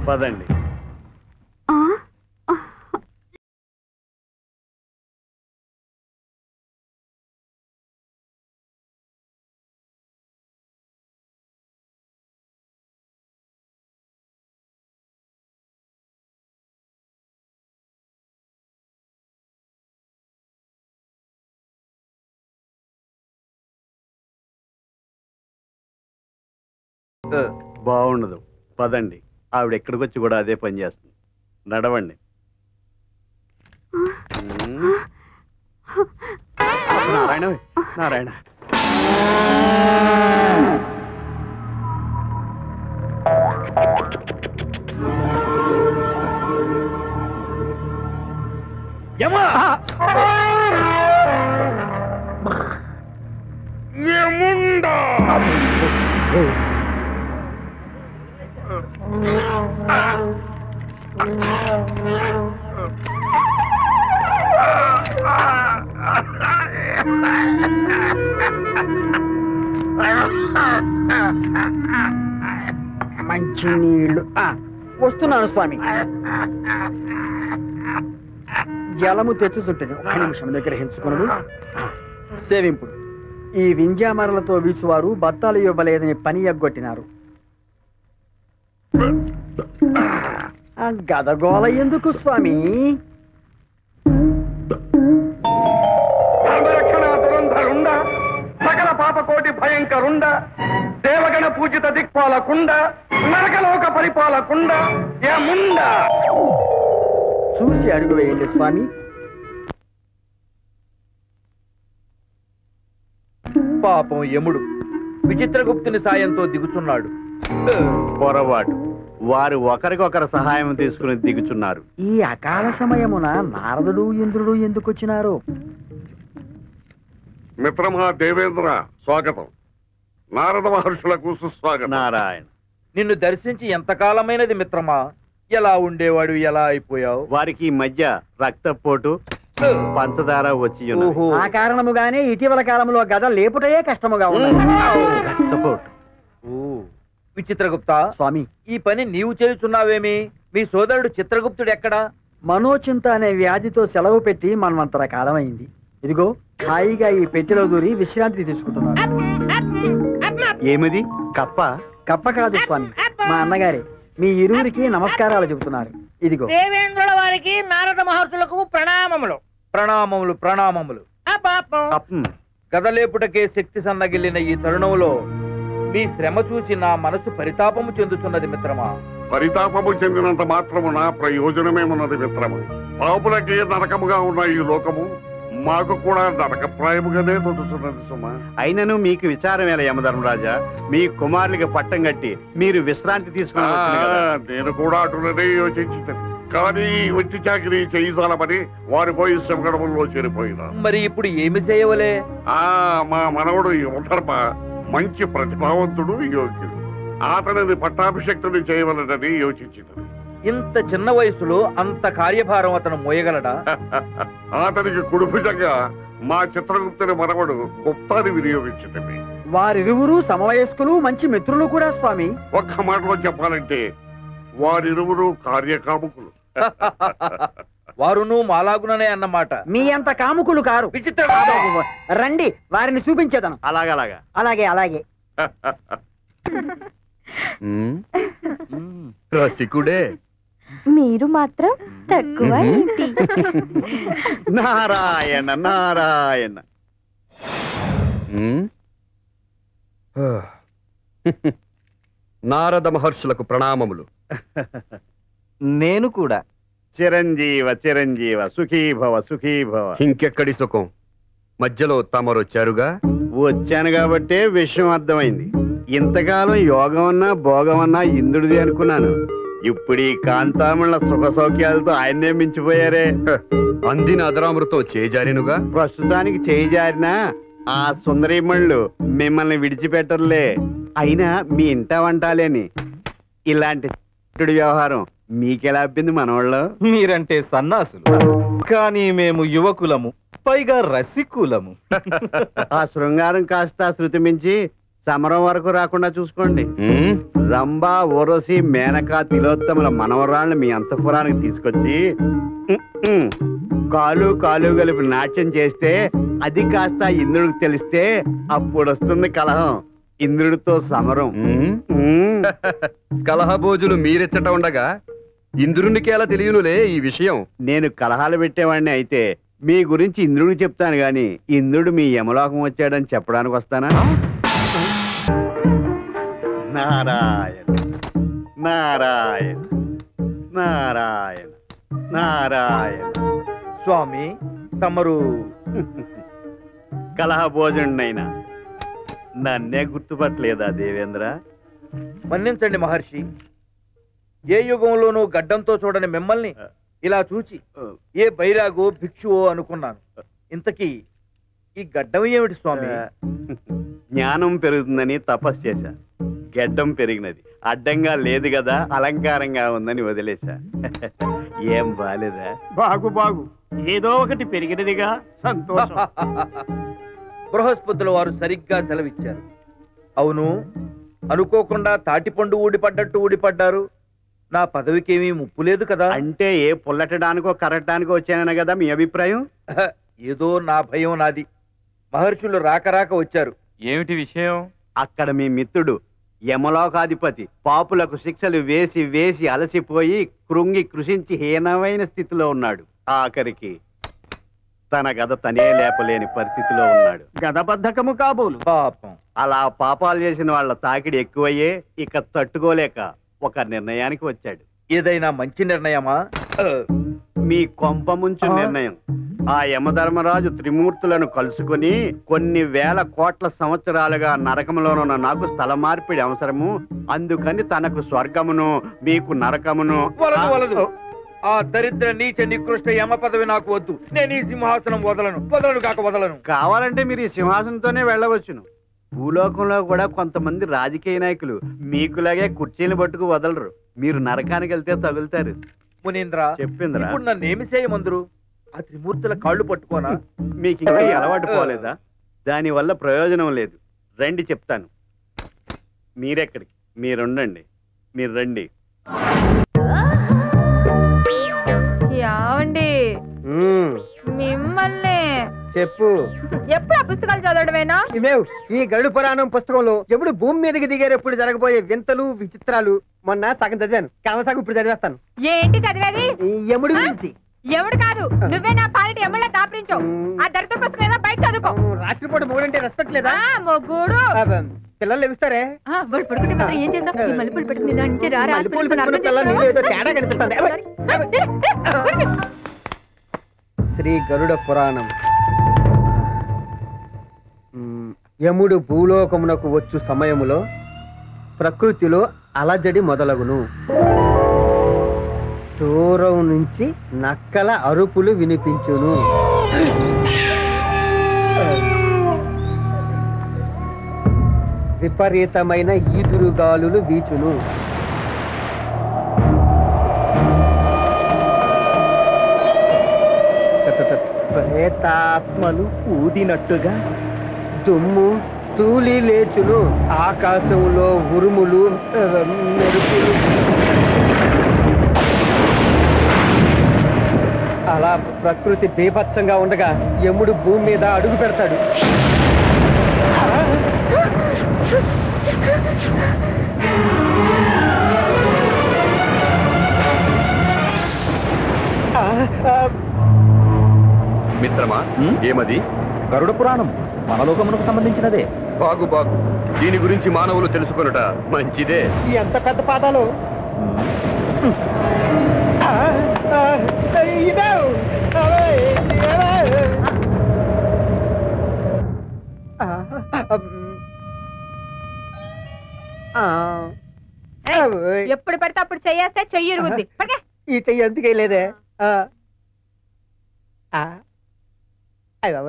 పదండి. బాగుండదు, పదండి. ఆవిడ ఎక్కడికి వచ్చి కూడా అదే పని చేస్తుంది. నడవండి. నారాయణ నారాయణ. మంచి నీళ్ళు వస్తున్నాను స్వామి. జలము తెచ్చుచుంటుంది, ఒక్క నిమిషం నిగ్రహించుకున్నాడు. సేవింపుడు ఈ వింజామరలతో వీచువారు బత్తాలు ఇవ్వలేదని పని ఎగ్గొట్టినారు. గదగోళ ఎందుకు స్వామి? సకల పాపకోటి భయంకరుండ, దేవగణ పూజిత దిక్పాలకుండ, నరకలోక పరిపాలకుండ, ఏముండ. చూసి అడుగు వేయండి స్వామి. పాపం యముడు విచిత్రగుప్తుని సాయంతో దిగుచున్నాడు. పొరపాటు, వారు ఒకరికొకరు సహాయం తీసుకుని దిగుచున్నారు. ఈ అకాల సమయమున నారదుడు ఇంద్రుడు ఎందుకు వచ్చినారు? మిత్రమా దేవేంద్ర, స్వాగతం. నారద మహర్షులకు సుస్వాగతం. నారాయణ. నిన్ను దర్శించి ఎంతకాలమైనది మిత్రమా? ఎలా ఉండేవాడు, ఎలా అయిపోయావు? వారికి ఈ మధ్య రక్తపోటు, పంచదార వచ్చి ఆ కారణముగానే ఇటీవల కాలంలో గద లేపుటయే కష్టముగా ఉన్నది. రక్తపోటు. విచిత్రగుప్త స్వామి, ఈ పని నీవు చేయుచున్నావేమి? మీ సోదరుడు చిత్రగుప్తుడు ఎక్కడా? మనోచింత అనే వ్యాధితో సెలవు పెట్టి మనమంతర కాలమైంది. ఇదిగో హాయిగా ఈ పెట్టెలో దూరి విశ్రాంతి తీసుకుంటున్నాడు. ఏమిది? కప్ప? కప్ప కాదు స్వామి, మా అన్నగారే. మీ ఇరువురికి నమస్కారాలు చెబుతున్నారు. ఇదిగో. దేవేంద్రుల వారికి నారద మహర్షులకు ప్రణామములు. ప్రణామములు ప్రణామములు. గదలేపుటకే శక్తి సన్నగిల్లిన ఈ తరుణంలో మీ శ్రమ చూసి నా మనసు పరితాపము చెందుతున్నది మిత్రమా. పరితాపము చెందినంత మాత్రమున ప్రయోజనమేమున్నది మిత్రమా? పాపులకి నరకముగా ఉన్న ఈ లోకము మాకు కూడా నరకప్రాయముగానే తోచుతున్నది సుమా. అయినను మీకు విచారం ఎలా యమధర్మరాజా? మీ కుమారులకి పట్టం కట్టి మీరు విశ్రాంతి తీసుకుని నేను కూడా అటులనే యోచించింది. కానీ వచ్చి చాకరీ చేయించాలమని వారి పోయి శ్రమగడముల్లో చేరిపోయినా. మరి ఇప్పుడు ఏమి చేయవలే? మా మనవడు యువధర్మ మంచి ప్రతిభావంతుడు, యోగ్యుడు. అతనిని పట్టాభిషక్తుని చేయవలనని యోచించింది. ఇంత చిన్న వయసులో అంత కార్యభారం అతను మోయగలడా? అతనికి కుడిభుజంగా మా చిత్రగుప్తుని మనవడు గుప్తాన్ని వినియోగించింది. వారిరువురు సమవయస్కులు, మంచి మిత్రులు కూడా స్వామి. ఒక్క మాటలో చెప్పాలంటే వారిరువురు కార్యకాముకులు. వారును మాలాగుననే అన్నమాట. మీ అంత కాముకులు కారు. విచిత్ర రండి, వారిని చూపించేదను. అలాగలాగా. అలాగే అలాగే. రసికుడే, మీరు మాత్రం తక్కువ ఏంటి? నారాయణ నారాయణ. నారద మహర్షులకు ప్రణామములు. నేను కూడా. చిరంజీవ చిరంజీవ, సుఖీభవ సుఖీభవ. ఇంకెక్కడి సుఖం? మధ్యలో తమరొచ్చారుగా. వచ్చాను కాబట్టే విషయం అర్థమైంది. ఇంతకాలం యోగం అన్నా భోగం అన్నా ఇంద్రుడిది అనుకున్నాను. ఇప్పుడు ఈ కాంతామణుల సుఖ సౌఖ్యాలతో ఆయన్నే మించిపోయారే. అందిన అదరామృతం చేజారినుగా. ప్రస్తుతానికి చేజారినా ఆ సుందరీమణులు మిమ్మల్ని విడిచిపెట్టరులే. అయినా మీ ఇంట వంటాలేని ఇలాంటి వ్యవహారం మీకెలా అబ్బింది మనవాళ్ళు? మీరంటే సన్నాసులు, కానీ మేము యువకులము, పైగా రసికులము. ఆ శృంగారం కాస్త శృతి మించి సమరం వరకు రాకుండా చూసుకోండి. ఉమ్, రంభా ఓరసి మేనకా తిలోత్తముల మనవరాళ్ళని మీ అంతఃపురానికి తీసుకొచ్చి కాలు కాలు కలిపి నాట్యం చేస్తే అది కాస్త ఇంద్రుడికి తెలిస్తే అప్పుడు వస్తుంది కలహం, ఇంద్రుడితో సమరం. ఉమ్. కలహభోజులు మీరెచ్చట ఉండగా ఇంద్రునికి ఎలా తెలియనులే ఈ విషయం. నేను కలహాలు పెట్టేవాడిని అయితే మీ గురించి ఇంద్రుడికి చెప్తాను గాని ఇంద్రుడు మీ యమలోకం వచ్చాడని చెప్పడానికి వస్తానా? నారాయణ నారాయణ నారాయణ నారాయణ. స్వామి తమరు కలహ భోజనైనా నన్నే గుర్తుపట్టలేదా దేవేంద్ర? మన్నించండి మహర్షి, ఏ యుగంలోనూ గడ్డంతో చూడని మిమ్మల్ని ఇలా చూచి ఏ బైరాగో భిక్షువో అనుకున్నాను. ఇంతకీ ఈ గడ్డం ఏమిటి స్వామి? జ్ఞానం పెరుగుతుందని తపస్సు చేశా, గెడ్డం పెరిగినది. అడ్డంగా లేదు కదా, అలంకారంగా ఉందని వదిలేశా. ఏం బాలేదా? బాగు బాగు, ఏదో ఒకటి పెరిగినదిగా సంతోషం. బృహస్పతుల వారు సరిగ్గా సెలవిచ్చారు. అవును, అనుకోకుండా తాటిపండు ఊడిపడ్డట్టు ఊడిపడ్డారు. నా పదవికేమీ ముప్పు లేదు కదా? అంటే ఏ పుల్లటడానికో కరటడానికో వచ్చానన్న కదా మీ అభిప్రాయం? ఏదో నా భయం నాది. మహర్షులు రాక రాక వచ్చారు. ఏమిటి విషయం? అక్కడ మీ మిత్రుడు యమలోకాధిపతి పాపులకు శిక్షలు వేసి వేసి అలసిపోయి కృంగి కృషించి హీనమైన స్థితిలో ఉన్నాడు. ఆఖరికి తన గద తనే లేపలేని పరిస్థితిలో ఉన్నాడు. గదబద్ధకము కాబోలు. పాపం. అలా పాపాలు చేసిన వాళ్ళ తాకిడి ఎక్కువయ్యే ఇక తట్టుకోలేక ఒక నిర్ణయానికి వచ్చాడు. ఏదైనా మంచి నిర్ణయమా? మీ కొంప ముంచు నిర్ణయం. ఆ యమధర్మరాజు త్రిమూర్తులను కలుసుకుని కొన్ని వేల కోట్ల సంవత్సరాలుగా నరకంలోనున్న నాకు స్థల మార్పిడి అవసరము, అందుకని తనకు స్వర్గమును మీకు నరకమును. వలదు వలదు, ఆ దరిద్ర నీచ నికృష్ట యమ పదవి నాకు వద్దు. నేను ఈ సింహాసనం వదలను కాక వదలను. కావాలంటే మీరు ఈ సింహాసనంతోనే వెళ్ళవచ్చును. భూలోకంలో కూడా కొంతమంది రాజకీయ నాయకులు మీకులాగే కుర్చీలు పట్టుకు వదలరు. మీరు నరకానికి వెళ్తే తగులుతారు. మునీంద్ర, చెప్పిందిరా. ఇప్పుడు నన్ను ఏమి చేయమందురు? ఆ త్రిమూర్తుల కాళ్ళు పట్టుకోనా? మీకు ఇంకా ఈ అలవాటు పోలేదా? దాని వల్ల ప్రయోజనం లేదు. రండి చెప్తాను. మీరెక్కడికి? మీరుండండి, మీరు రండి. యావండి మిమ్మల్ని చెప్పు. ఎప్పుడు ఆ పుస్తకాలు చదవడమేనా? ఇవేవ్ ఈ గరుడ పురాణం పుస్తకంలో ఎప్పుడు భూమి మీదకి దిగేటప్పుడు జరగబోయే వింతలు విచిత్రాలు మొన్న సగం చదివాను, కామసాగం ఇప్పుడు చదివేస్తాను. ఏంటి చదివేది? ఈ యముడి గురించి. ఎవడు కాదు, నువ్వే నా పాలిటి ఎమ్మెల్యే దాపరించావు. ఆ దరిద్ర పుస్తకం ఏదో బయట చదువుకో. రాత్రిపూట మూడంటే రెస్పెక్ట్ లేదా? మొగ్గుడు పిల్లలు లెగుస్తారే? వాడు పడుకుంటే మాత్రం ఏం చేద్దాం? ఈ మల్లెపూలు పెట్టుకుని దాని నుంచి రారా? మల్లెపూలు పెట్టుకున్న పిల్లలు నీలో ఏదో తేడా కనిపిస్తుంది. శ్రీ గరుడ పురాణం. యముడు భూలోకమునకు వచ్చు సమయములో ప్రకృతిలో అలజడి మొదలగును. దూరం నుంచి నక్కల అరుపులు వినిపించును. విపరీతమైన ఈదురుగాలులు వీచును. ప్రేతాత్మలు ఊదినట్టుగా దుమ్ము తూలి లేచును. ఆకాశంలో ఉరుములు మెరుపులు. అలా ప్రకృతి బీభత్సంగా ఉండగా యముడు భూమి మీద అడుగు పెడతాడు. మిత్రమా, ఏమది? గరుడ పురాణం మనలోకమునకు సంబంధించినదే. బాగు బాగు, దీని గురించి మానవులు తెలుసుకొనుట మంచిదే. ఎంత పెద్ద పాదాలు! ఎప్పుడు పడితే అప్పుడు చెయ్యేస్తే చెయ్యి ఇరుగుద్ది. ఈ చెయ్యి ఎందుకే లేదే? అయ్య